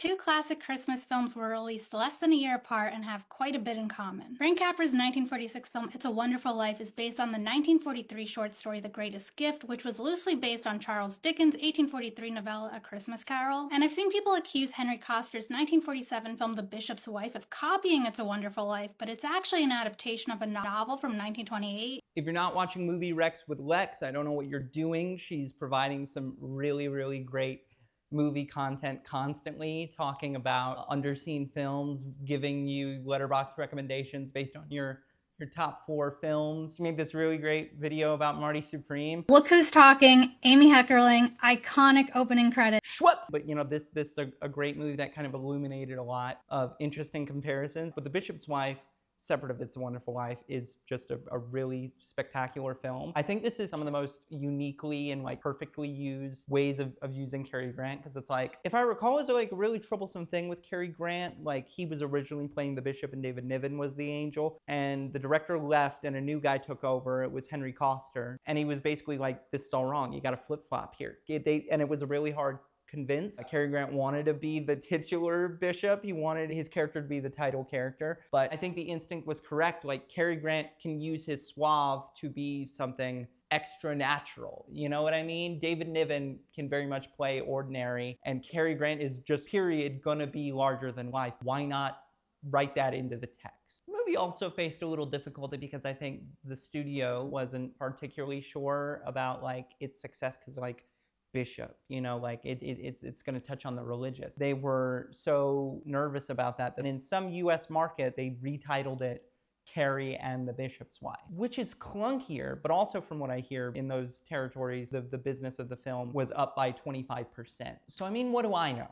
Two classic Christmas films were released less than a year apart and have quite a bit in common. Frank Capra's 1946 film It's a Wonderful Life is based on the 1943 short story The Greatest Gift, which was loosely based on Charles Dickens' 1843 novella A Christmas Carol. And I've seen people accuse Henry Koster's 1947 film The Bishop's Wife of copying It's a Wonderful Life, but it's actually an adaptation of a novel from 1928. If you're not watching Movie Rex with Lex, I don't know what you're doing. She's providing some really great movie content constantly, talking about underseen films, giving you letterbox recommendations based on your top 4 films. She made this really great video about Marty Supreme. Look Who's Talking, Amy Heckerling, iconic opening credit. Schwupp! But you know, this is a great movie that kind of illuminated a lot of interesting comparisons. But The Bishop's Wife, separate of It's a Wonderful Life, is just a really spectacular film. I think this is some of the most uniquely and like perfectly used ways of using Cary Grant, because it's like, if I recall, it's like a really troublesome thing with Cary Grant. Like, he was originally playing the bishop and David Niven was the angel, and the director left and a new guy took over. It was Henry Koster, and he was basically like, this is all wrong, you gotta flip-flop here. And it was a really hard convinced. Cary Grant wanted to be the titular bishop. He wanted his character to be the title character. But I think the instinct was correct. Like, Cary Grant can use his suave to be something extra natural. You know what I mean? David Niven can very much play ordinary, and Cary Grant is just, period, gonna be larger than life. Why not write that into the text? The movie also faced a little difficulty because I think the studio wasn't particularly sure about like its success, because like, bishop, you know, like it's going to touch on the religious. They were so nervous about that in some US market they retitled it Cary and the Bishop's Wife, which is clunkier, but also from what I hear in those territories, the business of the film was up by 25%. So I mean, what do I know?